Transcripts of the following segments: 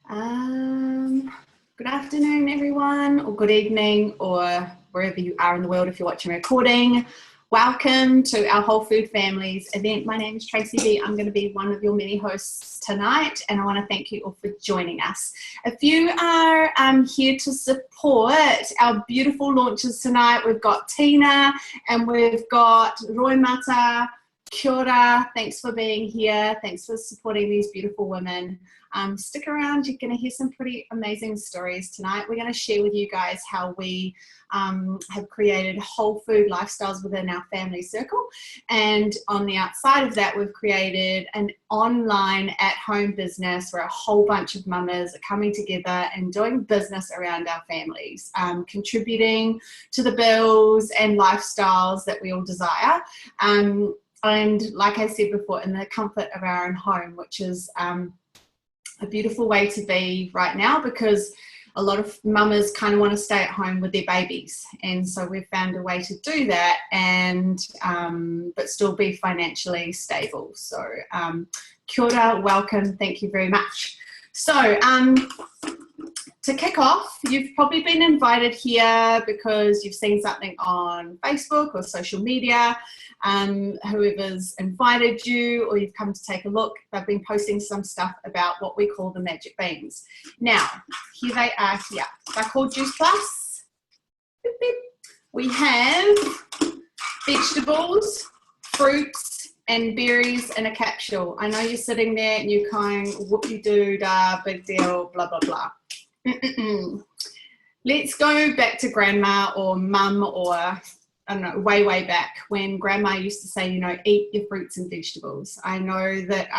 Good afternoon, everyone, or good evening, or wherever you are in the world if you're watching a recording. Welcome to our Whole Food Families event. My name is Tracy B. I'm going to be one of your mini hosts tonight, and I want to thank you all for joining us. If you are here to support our beautiful launches tonight, we've got Teena and we've got Roimata. Kia ora, thanks for being here. Thanks for supporting these beautiful women. Stick around, you're going to hear some pretty amazing stories tonight. We're going to share with you guys how we have created whole food lifestyles within our family circle. And on the outside of that, we've created an online at-home business where a whole bunch of mamas are coming together and doing business around our families, contributing to the bills and lifestyles that we all desire. And like I said before, in the comfort of our own home, which is a beautiful way to be right now, because a lot of mamas kind of want to stay at home with their babies. And so we've found a way to do that and but still be financially stable. So kia ora, welcome, thank you very much. So to kick off, you've probably been invited here because you've seen something on Facebook or social media. Whoever's invited you, or you've come to take a look, they've been posting some stuff about what we call the magic beans. Now, here they are here. They're called Juice Plus. Beep, beep. We have vegetables, fruits, and berries in a capsule. I know you're sitting there and you're kind of whoop-de-doo-dah, big deal, blah, blah, blah. Let's go back to grandma or mum, or I don't know, way back when grandma used to say, you know, eat your fruits and vegetables. I know that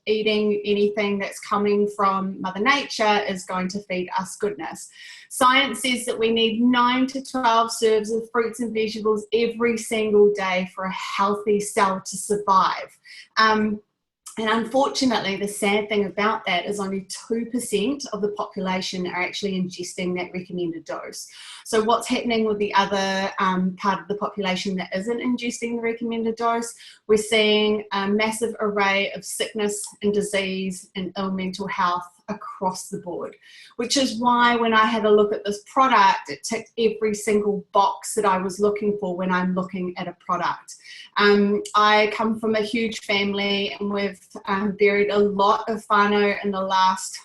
eating anything that's coming from Mother Nature is going to feed us goodness. Science says that we need 9 to 12 serves of fruits and vegetables every single day for a healthy cell to survive. And unfortunately, the sad thing about that is only 2% of the population are actually ingesting that recommended dose. So what's happening with the other part of the population that isn't ingesting the recommended dose? We're seeing a massive array of sickness and disease and ill mental health across the board, which is why when I had a look at this product, it ticked every single box that I was looking for when I'm looking at a product. I come from a huge family, and we've buried a lot of whānau in the last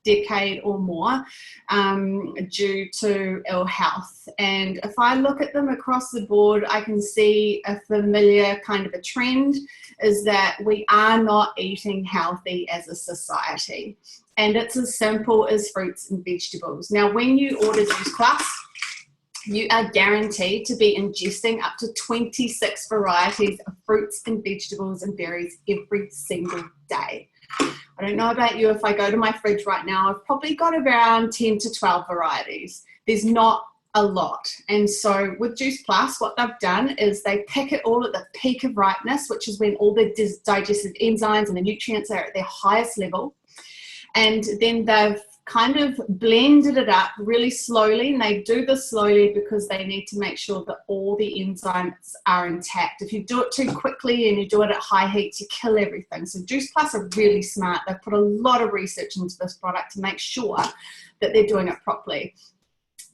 decade or more due to ill health. And if I look at them across the board, I can see a familiar kind of a trend, is that we are not eating healthy as a society. And it's as simple as fruits and vegetables. Now, when you order Juice Plus, you are guaranteed to be ingesting up to 26 varieties of fruits and vegetables and berries every single day. I don't know about you, if I go to my fridge right now, I've probably got around 10 to 12 varieties. There's not a lot. And so with Juice Plus, what they've done is they pick it all at the peak of ripeness, which is when all the digestive enzymes and the nutrients are at their highest level. And then they've kind of blended it up really slowly, and they do this slowly because they need to make sure that all the enzymes are intact. If you do it too quickly and you do it at high heats, you kill everything. So Juice Plus are really smart. They've put a lot of research into this product to make sure that they're doing it properly.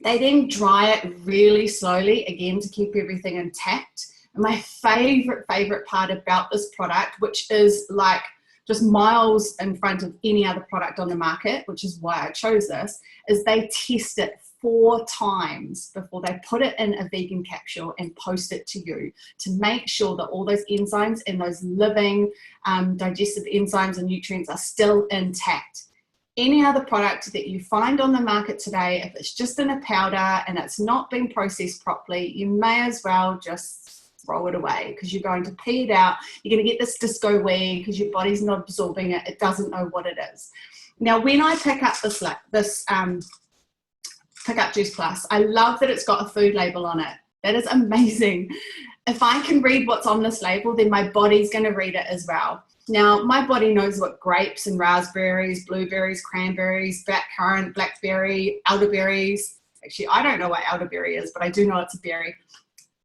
They then dry it really slowly, again, to keep everything intact. And my favorite part about this product, which is like just miles in front of any other product on the market, which is why I chose this, is they test it 4 times before they put it in a vegan capsule and post it to you, to make sure that all those enzymes and those living digestive enzymes and nutrients are still intact. Any other product that you find on the market today, if it's just in a powder and it's not been processed properly, you may as well just throw it away, because you're going to pee it out. You're going to get this disco wee because your body's not absorbing it. It doesn't know what it is. Now, when I pick up pick up Juice Plus, I love that it's got a food label on it. That is amazing. If I can read what's on this label, then my body's going to read it as well. Now, my body knows what grapes and raspberries, blueberries, cranberries, blackcurrant, blackberry, elderberries. Actually, I don't know what elderberry is, but I do know it's a berry.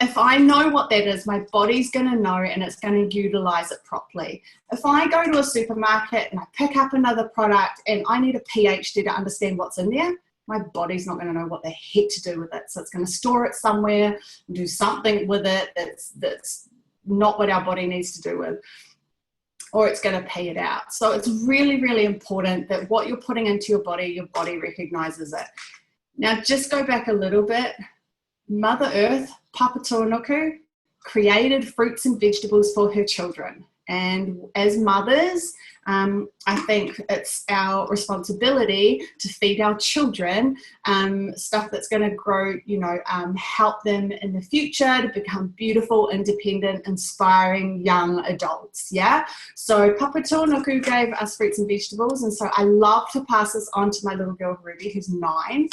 if I know what that is, my body's going to know and it's going to utilize it properly. If I go to a supermarket and I pick up another product and I need a PhD to understand what's in there, my body's not going to know what the heck to do with it. So it's going to store it somewhere and do something with it that's not what our body needs to do with, or it's going to pee it out. So it's really, really important that what you're putting into your body recognizes it. Now, just go back a little bit. Mother Earth, Papa Tuanuku, created fruits and vegetables for her children. And as mothers, I think it's our responsibility to feed our children stuff that's going to grow, help them in the future to become beautiful, independent, inspiring young adults. Yeah. So Papa Tuanuku gave us fruits and vegetables. And so I love to pass this on to my little girl, Ruby, who's 9.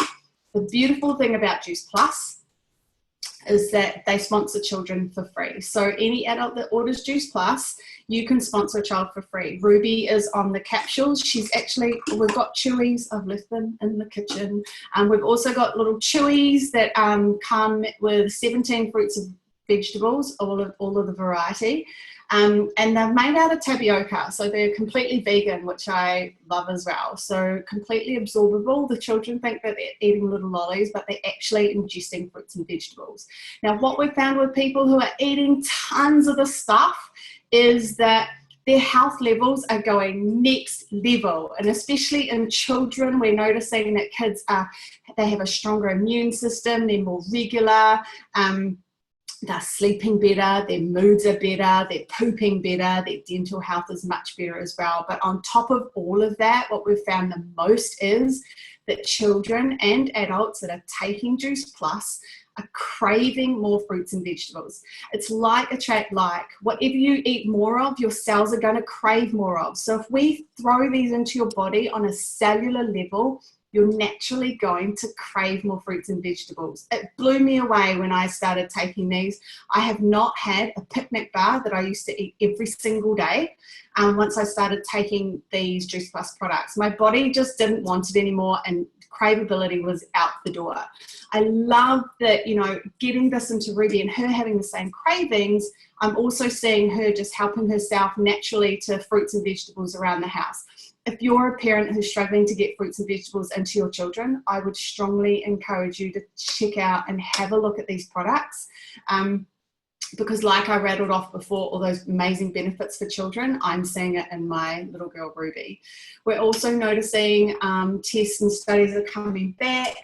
The beautiful thing about Juice Plus is that they sponsor children for free. So any adult that orders Juice Plus, you can sponsor a child for free. Ruby is on the capsules. We've got chewies. I've left them in the kitchen. We've also got little chewies that come with 17 fruits and vegetables, all of the variety. And they're made out of tapioca, so they're completely vegan, which I love as well. So completely absorbable. The children think that they're eating little lollies, but they're actually ingesting fruits and vegetables. Now, what we've found with people who are eating tons of the stuff is that their health levels are going next level. And especially in children, we're noticing that kids they have a stronger immune system, they're more regular, they're sleeping better, their moods are better, they're pooping better, their dental health is much better as well. But on top of all of that, what we've found the most is that children and adults that are taking Juice Plus are craving more fruits and vegetables. It's like attract like. Whatever you eat more of, your cells are going to crave more of. So if we throw these into your body on a cellular level, you're naturally going to crave more fruits and vegetables. It blew me away when I started taking these. I have not had a picnic bar that I used to eat every single day once I started taking these Juice Plus products. My body just didn't want it anymore, and craveability was out the door. I love that, getting this into Ruby and her having the same cravings, I'm also seeing her just helping herself naturally to fruits and vegetables around the house. If you're a parent who's struggling to get fruits and vegetables into your children, I would strongly encourage you to check out and have a look at these products. Because like I rattled off before, all those amazing benefits for children, I'm seeing it in my little girl, Ruby. We're also noticing tests and studies are coming back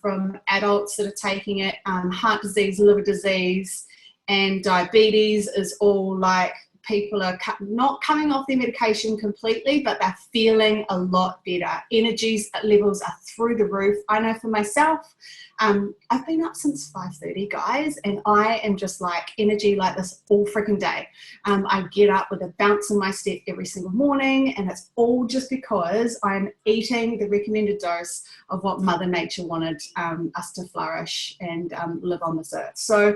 from adults that are taking it. Heart disease, liver disease, and diabetes is all like, people are not coming off their medication completely, but they're feeling a lot better. Energy levels are through the roof. I know for myself, I've been up since 5:30, guys, and I am just like energy like this all freaking day. I get up with a bounce in my step every single morning, and it's all just because I'm eating the recommended dose of what Mother Nature wanted us to flourish and live on this earth. So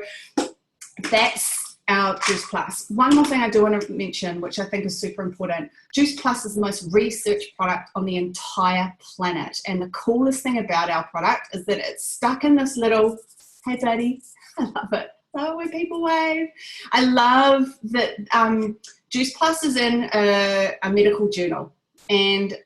that's our Juice Plus. One more thing I do want to mention, which I think is super important. Juice Plus is the most researched product on the entire planet. And the coolest thing about our product is that it's stuck in this little, hey daddy, I love it. Oh, when people wave. I love that Juice Plus is in a medical journal. And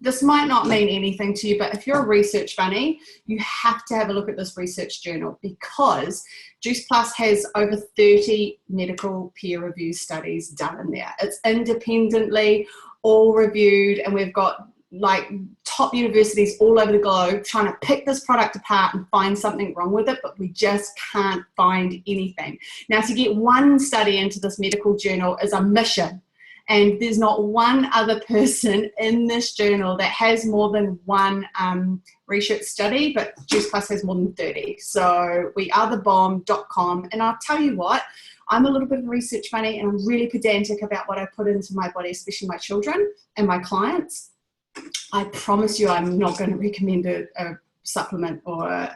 this might not mean anything to you, but if you're a research bunny, you have to have a look at this research journal, because Juice Plus has over 30 medical peer review studies done in there. It's independently all reviewed, and we've got like top universities all over the globe trying to pick this product apart and find something wrong with it, but we just can't find anything. Now, to get one study into this medical journal is a mission. And there's not one other person in this journal that has more than one research study, but Juice Plus has more than 30. So wearethebomb.com. And I'll tell you what, I'm a little bit of a research bunny, and I'm really pedantic about what I put into my body, especially my children and my clients. I promise you I'm not going to recommend a supplement or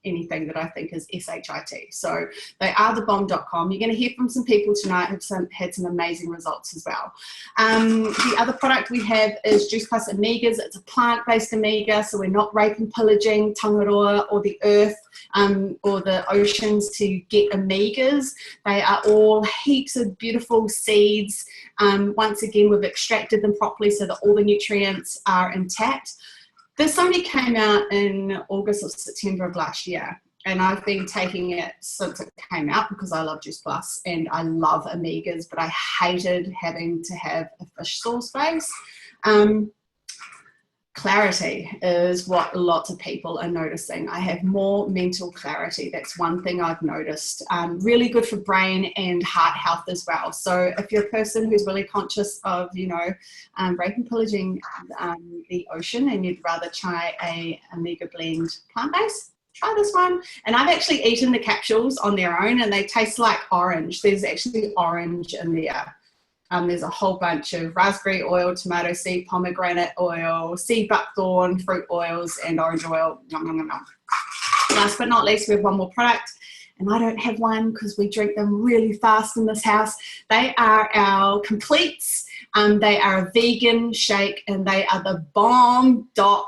anything that I think is SHIT. So they are thebomb.com. You're going to hear from some people tonight who've had some amazing results as well. The other product we have is Juice Plus Omegas. It's a plant-based omega, so we're not rape and pillaging Tangaroa or the earth or the oceans to get omegas. They are all heaps of beautiful seeds. Once again, we've extracted them properly so that all the nutrients are intact. This only came out in August or September of last year, and I've been taking it since it came out because I love Juice Plus and I love omegas, but I hated having to have a fish sauce base. Clarity is what lots of people are noticing. I have more mental clarity. That's one thing I've noticed. Really good for brain and heart health as well. So if you're a person who's really conscious of, you know, rape and pillaging the ocean and you'd rather try a omega blend plant-based, try this one. And I've actually eaten the capsules on their own and they taste like orange. There's actually orange in there. There's a whole bunch of raspberry oil, tomato seed, pomegranate oil, sea buckthorn, fruit oils, and orange oil. Nom, nom, nom, nom. Last but not least, we have one more product, and I don't have one because we drink them really fast in this house. They are our completes. They are a vegan shake, and they are the bomb.com.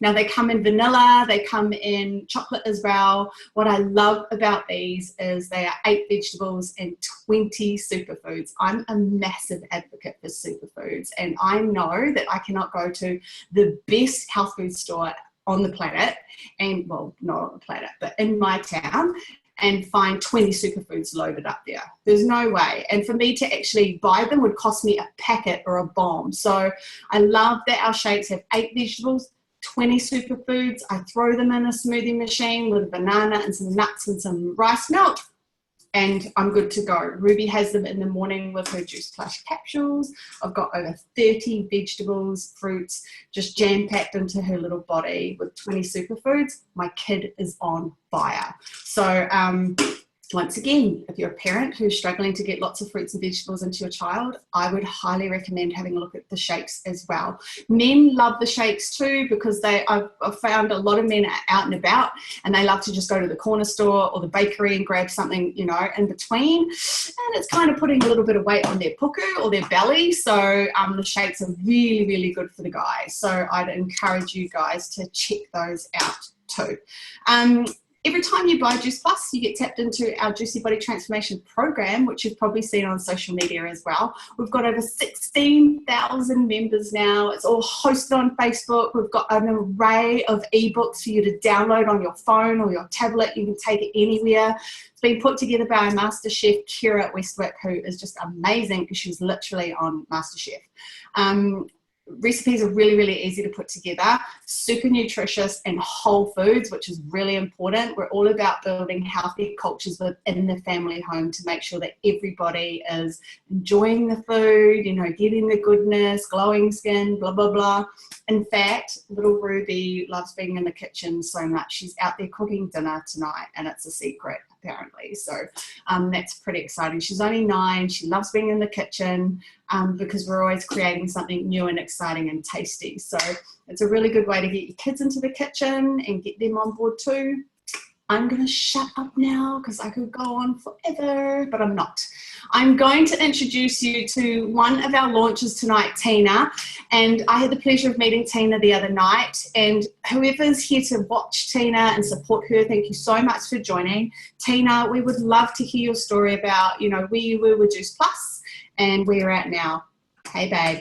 Now they come in vanilla, they come in chocolate as well. What I love about these is they are 8 vegetables and 20 superfoods. I'm a massive advocate for superfoods, and I know that I cannot go to the best health food store on the planet, and well, not on the planet, but in my town, and find 20 superfoods loaded up there. There's no way. And for me to actually buy them would cost me a packet or a bomb. So I love that our shakes have 8 vegetables, 20 superfoods. I throw them in a smoothie machine with a banana and some nuts and some rice milk, and I'm good to go. Ruby has them in the morning with her Juice Plus capsules. I've got over 30 vegetables, fruits, just jam-packed into her little body with 20 superfoods. My kid is on fire. So once again, if you're a parent who's struggling to get lots of fruits and vegetables into your child, I would highly recommend having a look at the shakes as well. Men love the shakes too because I've found a lot of men are out and about and they love to just go to the corner store or the bakery and grab something, you know, in between. And it's kind of putting a little bit of weight on their puku or their belly. So the shakes are really, really good for the guys. So I'd encourage you guys to check those out too. Every time you buy Juice Plus, you get tapped into our Juicy Body Transformation Program, which you've probably seen on social media as well. We've got over 16,000 members now. It's all hosted on Facebook. We've got an array of ebooks for you to download on your phone or your tablet. You can take it anywhere. It's been put together by our Master Chef, Kira Westwick, who is just amazing because she's literally on Master Chef. Recipes are really, really easy to put together, super nutritious and whole foods, which is really important. We're all about building healthy cultures within the family home to make sure that everybody is enjoying the food, you know, getting the goodness, glowing skin, blah, blah, blah. In fact, little Ruby loves being in the kitchen so much. She's out there cooking dinner tonight and it's a secret apparently. So that's pretty exciting. She's only 9. She loves being in the kitchen because we're always creating something new and exciting and tasty. So it's a really good way to get your kids into the kitchen and get them on board too. I'm going to shut up now because I could go on forever, but I'm not. I'm going to introduce you to one of our launches tonight, Teena. And I had the pleasure of meeting Teena the other night. And whoever's here to watch Teena and support her, thank you so much for joining. Teena, we would love to hear your story about, you know, where you were with Juice Plus and where you're at now. Hey, babe.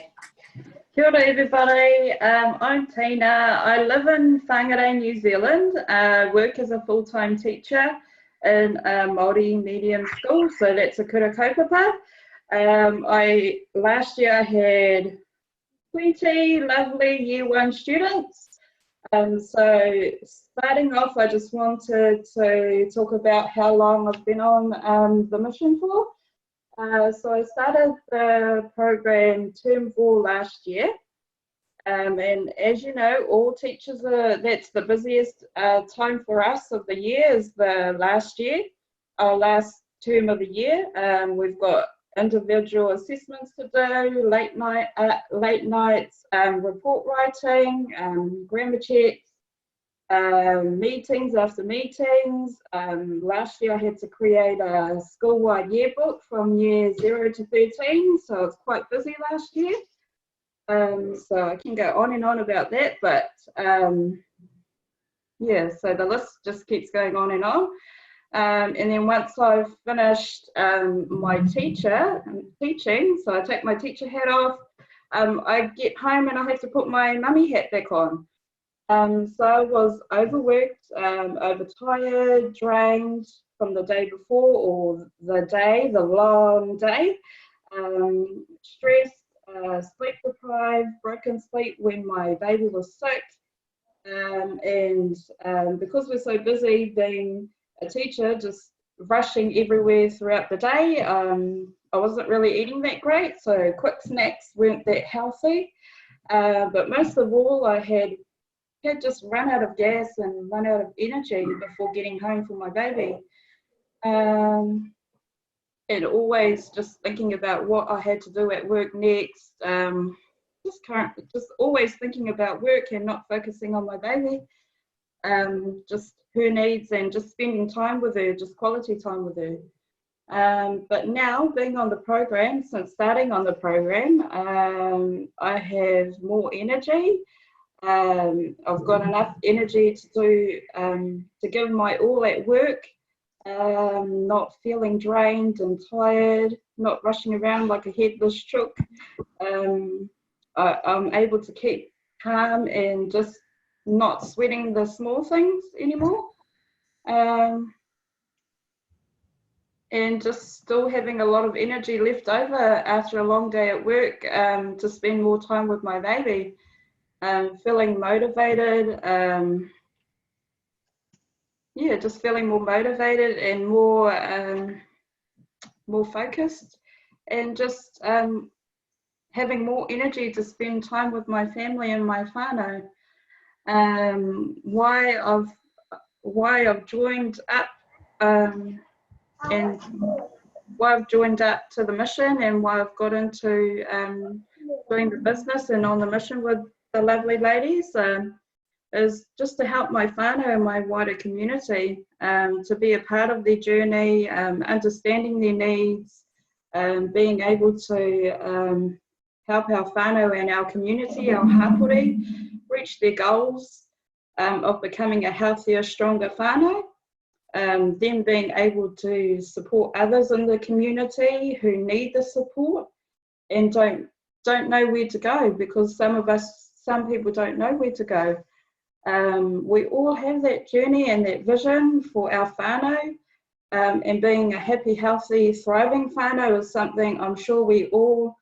Kia ora everybody, I'm Teena. I live in Whangarei, New Zealand, work as a full-time teacher in a Māori medium school, so that's a kura kaupapa. Last year I had 20 lovely Year 1 students. So starting off, I just wanted to talk about how long I've been on the mission for. So I started the program term 4 last year, and as you know, all teachers that's the busiest time for us of the year is the last year, our last term of the year. We've got individual assessments to do, late nights, report writing, grammar checks, meetings after meetings. Last year I had to create a school-wide yearbook from year 0 to 13, so I was quite busy last year. So I can go on and on about that, but yeah, so the list just keeps going on and on. And then once I've finished my teaching, so I take my teacher hat off, I get home and I have to put my mummy hat back on. So I was overworked, overtired, drained from the day before or the long day, stressed, sleep deprived, broken sleep when my baby was sick. And because we're so busy being a teacher, just rushing everywhere throughout the day, I wasn't really eating that great, so quick snacks weren't that healthy. But most of all, I had just run out of gas and run out of energy before getting home for my baby. And always just thinking about what I had to do at work next. Just always thinking about work and not focusing on my baby. Just her needs and just spending time with her, just quality time with her. But now being on the program, since starting on the program, I have more energy. I've got enough energy to give my all at work, not feeling drained and tired, not rushing around like a headless chook. I'm able to keep calm and just not sweating the small things anymore. And just still having a lot of energy left over after a long day at work to spend more time with my baby. Feeling motivated, yeah, just feeling more motivated and more focused, and just having more energy to spend time with my family and my whānau. Why I've joined up and why I've joined up to the mission, and why I've got into doing the business and on the mission with the lovely ladies, is just to help my whānau and my wider community, to be a part of their journey, understanding their needs, being able to help our whānau and our community, our hapori, reach their goals of becoming a healthier, stronger whānau, then being able to support others in the community who need the support and don't know where to go, because some people don't know where to go. We all have that journey and that vision for our whānau, and being a happy, healthy, thriving whānau is something I'm sure we all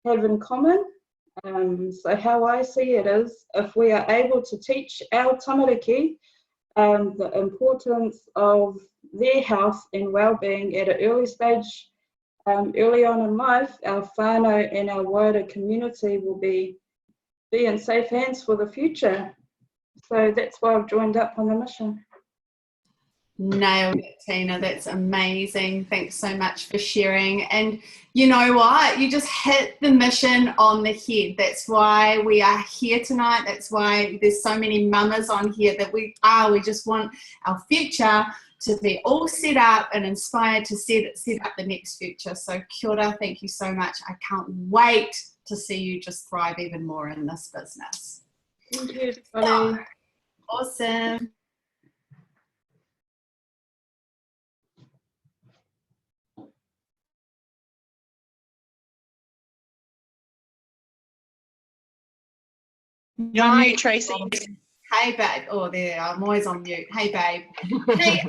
have in common. So how I see it is, if we are able to teach our tamariki the importance of their health and well-being at an early stage, early on in life, our whānau and our wider community will be in safe hands for the future. So that's why I've joined up on the mission. Nailed it, Teena. That's amazing. Thanks so much for sharing. And you know what? You just hit the mission on the head. That's why we are here tonight. That's why there's so many mamas on here that we just want our future to be all set up and inspired to set up the next future. So kia ora, thank you so much. I can't wait to see you just thrive even more in this business. Thank you, everybody. Awesome. You're on mute, Tracy. Hey, babe. Oh, there. I'm always on mute. Hey, babe. Hey,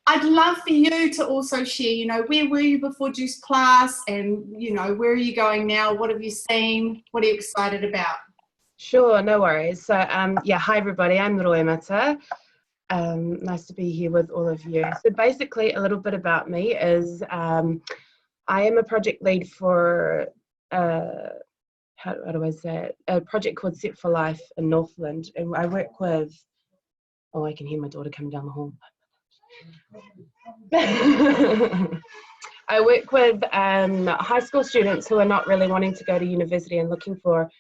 I'd love for you to also share, where were you before Juice Plus, and, where are you going now? What have you seen? What are you excited about? Sure, no worries. So, hi, everybody. I'm Roimata. Nice to be here with all of you. So basically, a little bit about me is I am a project lead for how do I say it? A project called Set for Life in Northland, and I work with, I can hear my daughter coming down the hall. I work with high school students who are not really wanting to go to university and looking for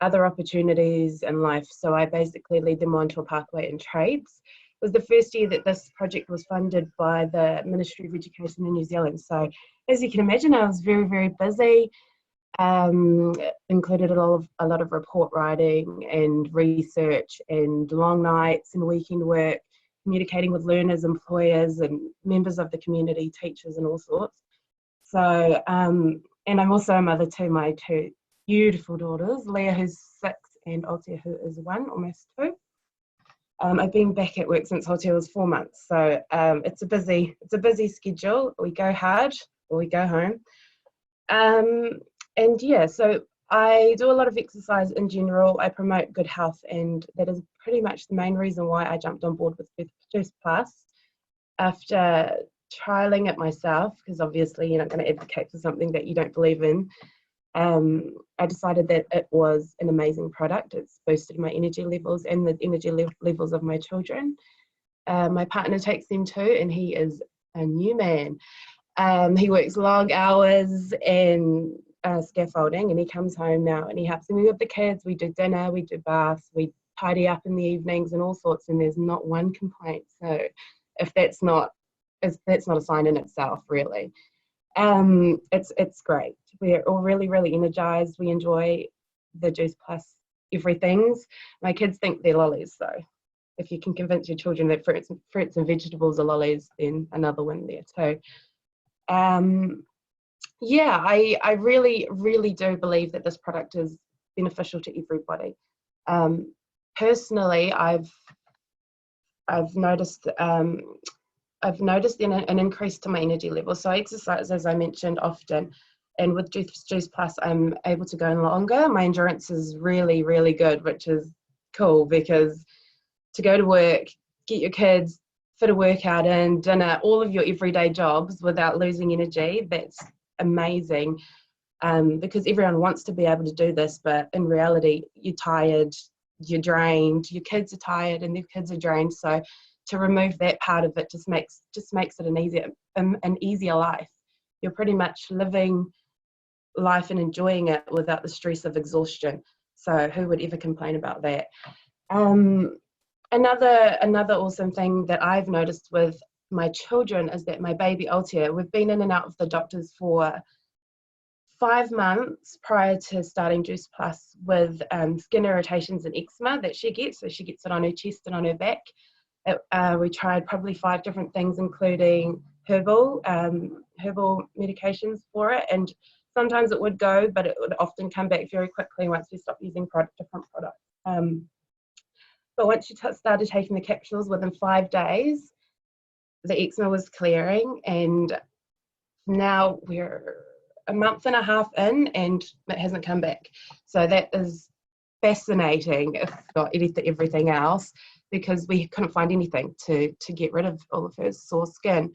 other opportunities in life. So I basically lead them onto a pathway in trades. It was the first year that this project was funded by the Ministry of Education in New Zealand. So as you can imagine, I was very, very busy. Included a lot of report writing and research and long nights and weekend work, communicating with learners, employers and members of the community, teachers and all sorts. So, and I'm also a mother to my two beautiful daughters, Leah who's 6 and Altia who is 1, almost 2. I've been back at work since Altia was 4 months, so it's a busy schedule. We go hard or we go home. And yeah, so I do a lot of exercise in general. I promote good health, and that is pretty much the main reason why I jumped on board with Juice Plus. After trialing it myself, because obviously you're not going to advocate for something that you don't believe in, I decided that it was an amazing product. It's boosted my energy levels and the energy levels of my children. My partner takes them too, and he is a new man. He works long hours and scaffolding, and he comes home now and he helps me with the kids. We do dinner, we do baths, we tidy up in the evenings and all sorts, and there's not one complaint. So if that's not a sign in itself, really. It's great. We're all really, really energized. We enjoy the Juice Plus everythings. My kids think they're lollies, though. If you can convince your children that fruits and vegetables are lollies, then another win there too. Yeah, I really, really do believe that this product is beneficial to everybody. Personally, I've noticed an increase to my energy level. So I exercise, as I mentioned, often, and with Juice Plus, I'm able to go longer. My endurance is really, really good, which is cool, because to go to work, get your kids, fit a workout in, dinner, all of your everyday jobs without losing energy, that's amazing. Because everyone wants to be able to do this, but in reality, you're tired, you're drained, your kids are tired and their kids are drained. So to remove that part of it just makes it an easier life. You're pretty much living life and enjoying it without the stress of exhaustion. So who would ever complain about that? Another awesome thing that I've noticed with my children is that my baby Altia, we've been in and out of the doctors for 5 months prior to starting Juice Plus with skin irritations and eczema that she gets. So she gets it on her chest and on her back. We tried probably 5 different things, including herbal medications for it, and sometimes it would go, but it would often come back very quickly once we stopped using different products. But once she started taking the capsules, within 5 days, the eczema was clearing, and now we're a month and a half in and it hasn't come back. So that is fascinating, if not everything else, because we couldn't find anything to get rid of all of her sore skin.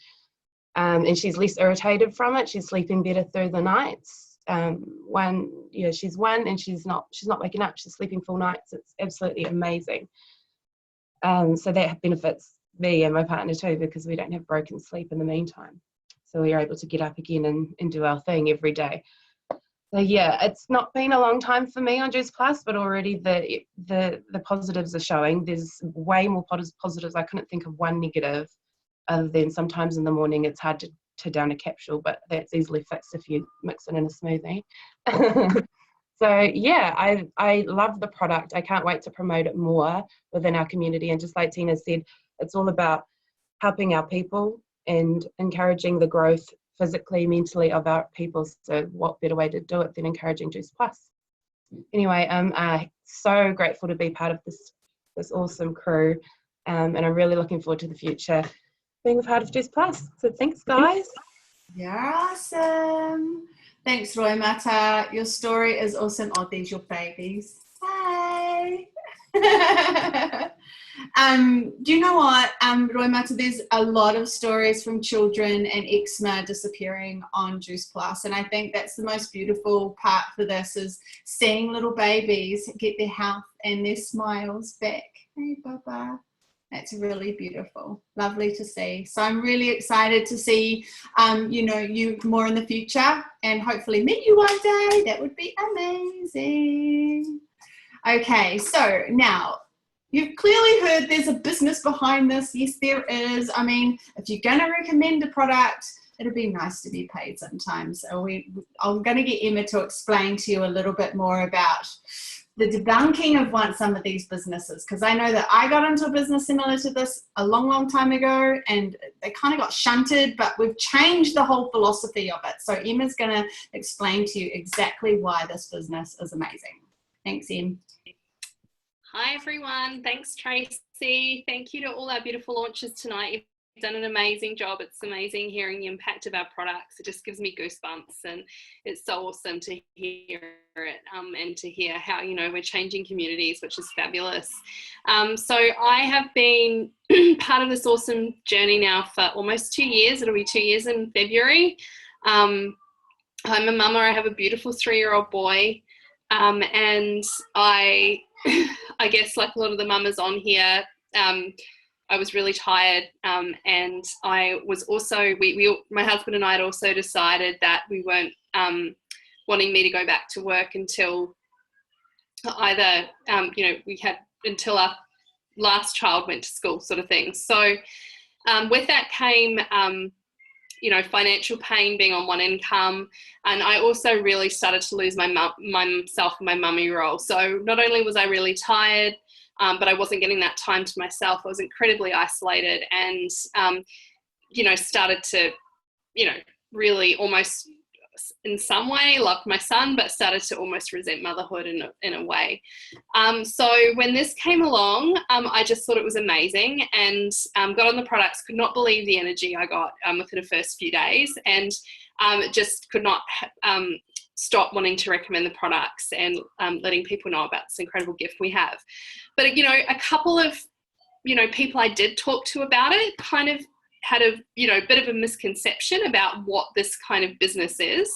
And she's less irritated from it. She's sleeping better through the nights. She's 1 and she's not waking up. She's sleeping full nights. It's absolutely amazing. So that benefits me and my partner too, because we don't have broken sleep in the meantime. So we're able to get up again and do our thing every day. So yeah, it's not been a long time for me on Juice Plus, but already the positives are showing. There's way more positives. I couldn't think of one negative, other than sometimes in the morning it's hard to down a capsule, but that's easily fixed if you mix it in a smoothie. So yeah, I love the product. I can't wait to promote it more within our community. And just like Teena said, it's all about helping our people and encouraging the growth physically, mentally of our people. So what better way to do it than encouraging Juice Plus? Anyway, I'm so grateful to be part of this awesome crew, and I'm really looking forward to the future being a part of Juice Plus. So thanks, guys. You're awesome. Thanks, Roimata. Your story is awesome. Oh, there's your babies. Hi. Do you know what, Roimata, there's a lot of stories from children and eczema disappearing on Juice Plus, and I think that's the most beautiful part for this, is seeing little babies get their health and their smiles back. Hey, Baba. That's really beautiful. Lovely to see. So I'm really excited to see, you more in the future, and hopefully meet you one day. That would be amazing. Okay, so now you've clearly heard there's a business behind this. Yes, there is. I mean, if you're going to recommend a product, it'd be nice to be paid sometimes. So I'm going to get Emma to explain to you a little bit more about the debunking of some of these businesses, because I know that I got into a business similar to this a long, long time ago, and they kind of got shunted, but we've changed the whole philosophy of it. So Emma's going to explain to you exactly why this business is amazing. Thanks, Em. Hi everyone, thanks Tracy. Thank you to all our beautiful launches tonight. You've done an amazing job. It's amazing hearing the impact of our products. It just gives me goosebumps, and it's so awesome to hear it and to hear how, you know, we're changing communities, which is fabulous. So I have been part of this awesome journey now for almost 2 years. It'll be 2 years in February. I'm a mama. I have a beautiful 3-year-old boy, and I guess like a lot of the mamas on here, I was really tired, and I was also, my husband and I had also decided that we weren't wanting me to go back to work until either, you know, until our last child went to school, sort of thing. So with that came, you know, financial pain, being on one income, and I also really started to lose myself in my mummy role. So not only was I really tired, but I wasn't getting that time to myself. I was incredibly isolated, and you know, started to, you know, really almost in some way loved my son, but started to almost resent motherhood in a way. So when this came along, I just thought it was amazing, and got on the products, could not believe the energy I got within the first few days, and just could not stop wanting to recommend the products and letting people know about this incredible gift we have. But, you know, a couple of, you know, people I did talk to about it kind of had a, you know, bit of a misconception about what this kind of business is,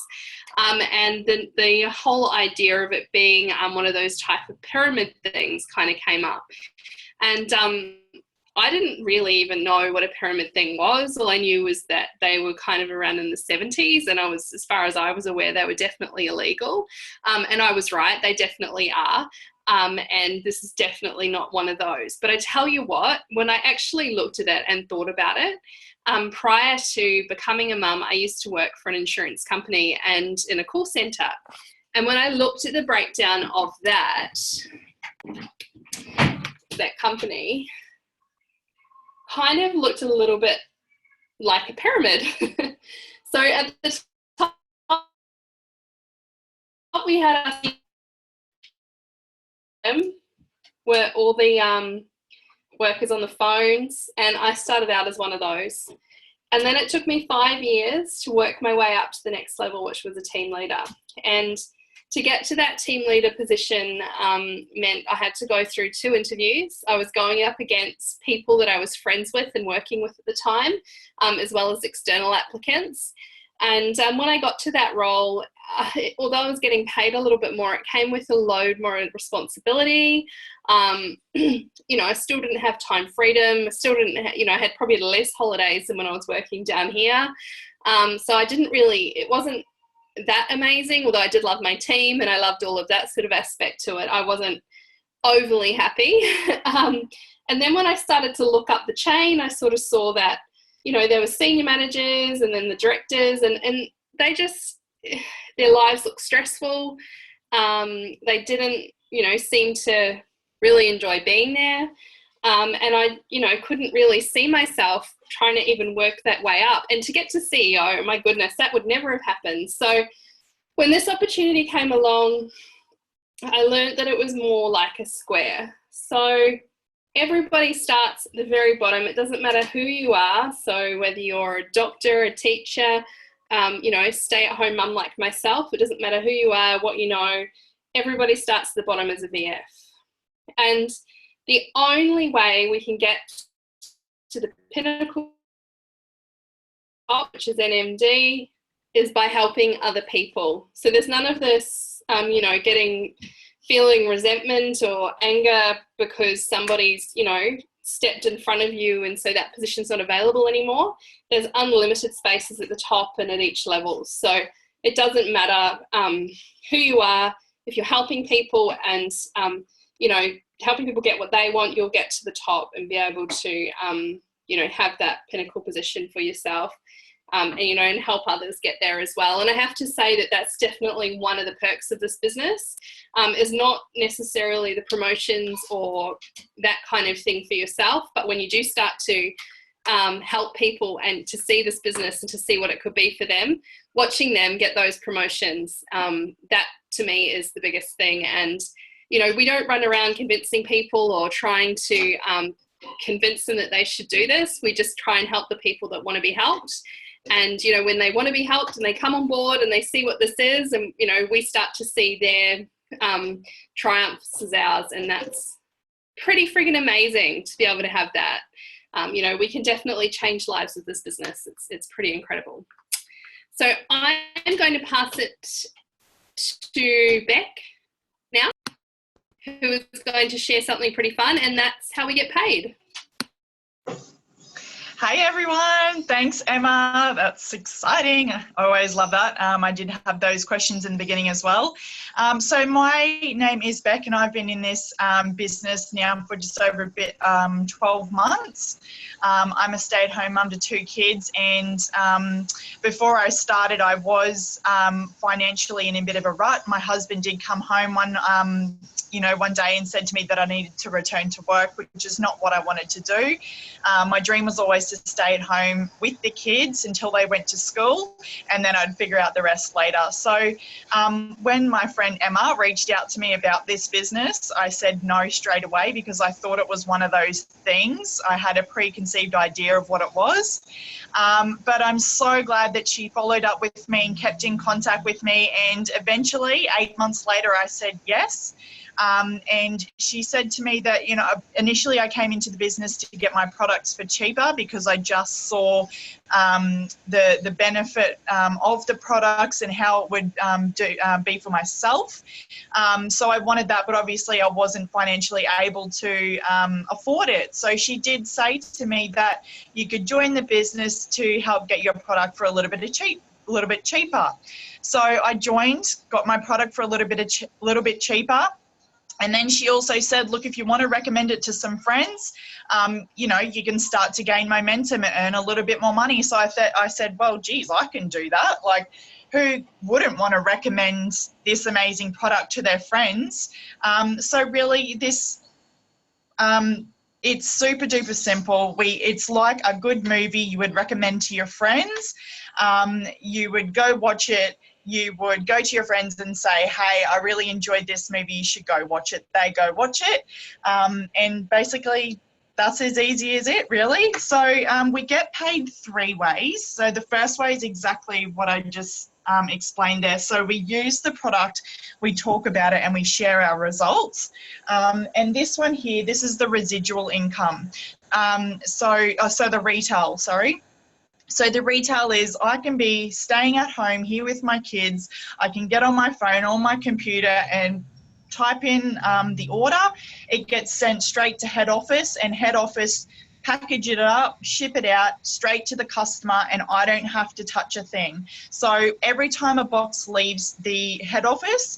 and the whole idea of it being one of those type of pyramid things kind of came up, and I didn't really even know what a pyramid thing was. All I knew was that they were kind of around in the 70s, and as far as I was aware, they were definitely illegal, and I was right, they definitely are. And this is definitely not one of those. But I tell you what, when I actually looked at it and thought about it, prior to becoming a mum, I used to work for an insurance company and in a call centre. And when I looked at the breakdown of that company, kind of looked a little bit like a pyramid. So at the top, we had were all the workers on the phones, and I started out as one of those. And then it took me 5 years to work my way up to the next level, which was a team leader. And to get to that team leader position meant I had to go through 2 interviews. I was going up against people that I was friends with and working with at the time, as well as external applicants. And when I got to that role, although I was getting paid a little bit more, it came with a load more responsibility. You know, I still didn't have time freedom. I still didn't, you know, I had probably less holidays than when I was working down here. So I didn't really, it wasn't that amazing, although I did love my team and I loved all of that sort of aspect to it. I wasn't overly happy. And then when I started to look up the chain, I sort of saw that, you know, there were senior managers and then the directors, and they just, their lives looked stressful. They didn't, you know, seem to really enjoy being there. And I, you know, couldn't really see myself trying to even work that way up. And to get to CEO, my goodness, that would never have happened. So when this opportunity came along, I learned that it was more like a square. So everybody starts at the very bottom. It doesn't matter who you are. So whether you're a doctor, a teacher, you know, stay-at-home mum like myself, it doesn't matter who you are, what you know, everybody starts at the bottom as a VF. And the only way we can get to the pinnacle, which is NMD, is by helping other people. So there's none of this, you know, feeling resentment or anger because somebody's, you know, stepped in front of you and so that position's not available anymore. There's unlimited spaces at the top and at each level. So it doesn't matter who you are, if you're helping people and you know, helping people get what they want, you'll get to the top and be able to, you know, have that pinnacle position for yourself. And, you know, and help others get there as well. And I have to say that that's definitely one of the perks of this business, is not necessarily the promotions or that kind of thing for yourself, but when you do start to help people and to see this business and to see what it could be for them, watching them get those promotions, that to me is the biggest thing. And, you know, we don't run around convincing people or trying to convince them that they should do this. We just try and help the people that want to be helped. And, you know, when they want to be helped and they come on board and they see what this is, and, you know, we start to see their triumphs as ours. And that's pretty friggin' amazing to be able to have that. You know, we can definitely change lives with this business. It's pretty incredible. So I'm going to pass it to Beck now, who is going to share something pretty fun, and that's how we get paid. Hi everyone, thanks Emma, that's exciting. I always love that. I did have those questions in the beginning as well. So my name is Beck and I've been in this business now for just over a bit, 12 months. I'm a stay-at-home mum to 2 kids, and before I started I was financially in a bit of a rut. My husband did come home one day and said to me that I needed to return to work, which is not what I wanted to do. My dream was always to stay at home with the kids until they went to school, and then I'd figure out the rest later. So when my friend Emma reached out to me about this business, I said no straight away because I thought it was one of those things. I had a preconceived idea of what it was. But I'm so glad that she followed up with me and kept in contact with me, and eventually 8 months later I said yes. And she said to me that, you know, initially I came into the business to get my products for cheaper because I just saw the benefit of the products and how it would be for myself. So I wanted that, but obviously I wasn't financially able to afford it. So she did say to me that you could join the business to help get your product for a little bit cheaper. So I joined, got my product for a little bit cheaper. And then she also said, look, if you want to recommend it to some friends, you know, you can start to gain momentum and earn a little bit more money. So I said, well, geez, I can do that. Like, who wouldn't want to recommend this amazing product to their friends? So really this, it's super duper simple. It's like a good movie you would recommend to your friends. You would go watch it. You would go to your friends and say, hey, I really enjoyed this movie, you should go watch it. They go watch it. And basically that's as easy as it, really. So we get paid 3 ways. So the first way is exactly what I just explained there. So we use the product, we talk about it, and we share our results. And this one here, this is the residual income. So the retail, sorry. So the retail is I can be staying at home here with my kids. I can get on my phone or my computer and type in the order. It gets sent straight to head office, and head office package it up, ship it out straight to the customer, and I don't have to touch a thing. So every time a box leaves the head office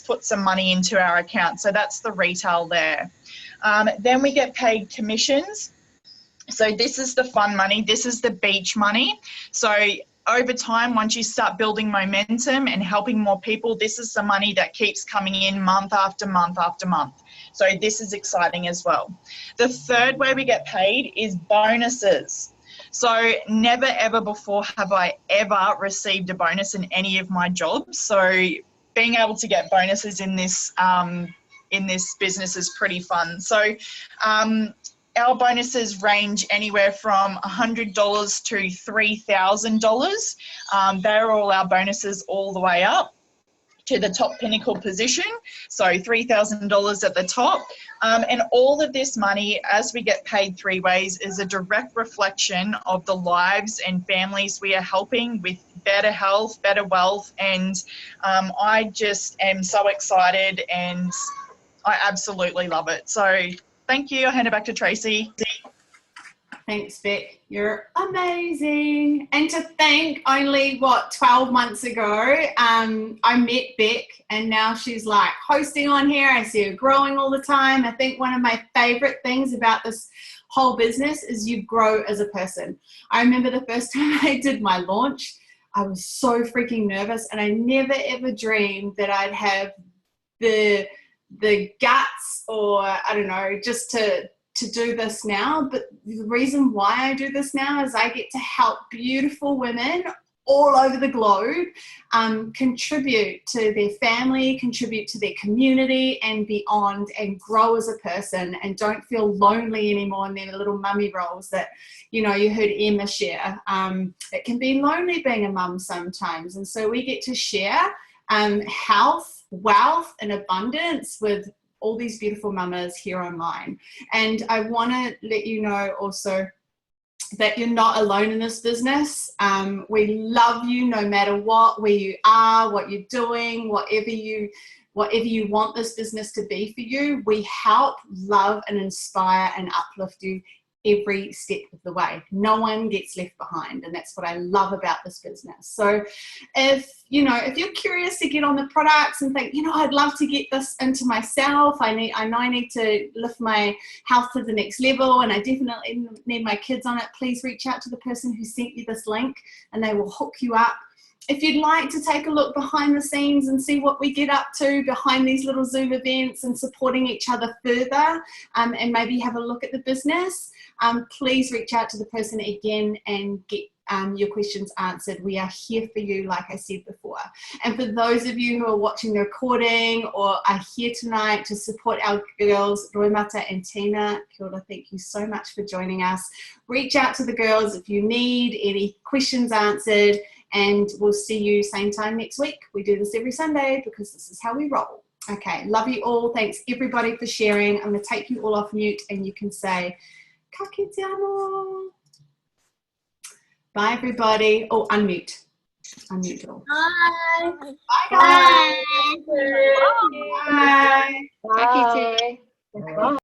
puts some money into our account. So that's the retail there. Then we get paid commissions. So this is the fun money, this is the beach money. So over time, once you start building momentum and helping more people, this is the money that keeps coming in month after month after month. So this is exciting as well. The third way we get paid is bonuses. So never ever before have I ever received a bonus in any of my jobs. So being able to get bonuses in this business is pretty fun. So our bonuses range anywhere from $100 to $3,000. They're all our bonuses all the way up to the top pinnacle position. So $3,000 at the top. And all of this money, as we get paid 3 ways, is a direct reflection of the lives and families we are helping with better health, better wealth. And I just am so excited and I absolutely love it. So thank you. I'll hand it back to Tracy. Thanks, Beck. You're amazing. And to think, only 12 months ago, I met Beck, and now she's like hosting on here. I see her growing all the time. I think one of my favorite things about this whole business is you grow as a person. I remember the first time I did my launch, I was so freaking nervous, and I never ever dreamed that I'd have the guts, or I don't know, just to do this now. But the reason why I do this now is I get to help beautiful women all over the globe contribute to their family, contribute to their community and beyond, and grow as a person, and don't feel lonely anymore in their little mummy roles that, you know, you heard Emma share. It can be lonely being a mum sometimes, and so we get to share health, wealth and abundance with all these beautiful mamas here online. And I want to let you know also that you're not alone in this business. We love you no matter what, where you are, what you're doing, whatever you want this business to be for you. We help, love and inspire and uplift you every step of the way. No one gets left behind, and that's what I love about this business. So if you're curious to get on the products and think, I'd love to get this into myself, I know I need to lift my health to the next level, and I definitely need my kids on it, please reach out to the person who sent you this link and they will hook you up. If you'd like to take a look behind the scenes and see what we get up to behind these little Zoom events and supporting each other further, and maybe have a look at the business, please reach out to the person again and get your questions answered. We are here for you, like I said before. And for those of you who are watching the recording or are here tonight to support our girls, Roimata and Teena, kia ora, thank you so much for joining us. Reach out to the girls if you need any questions answered, and we'll see you same time next week. We do this every Sunday because this is how we roll. Okay, love you all. Thanks everybody for sharing. I'm going to take you all off mute and you can say, ka kite anō. Bye everybody. Oh, unmute. Unmute all. Bye. Bye guys. Bye. Bye. Bye. Bye.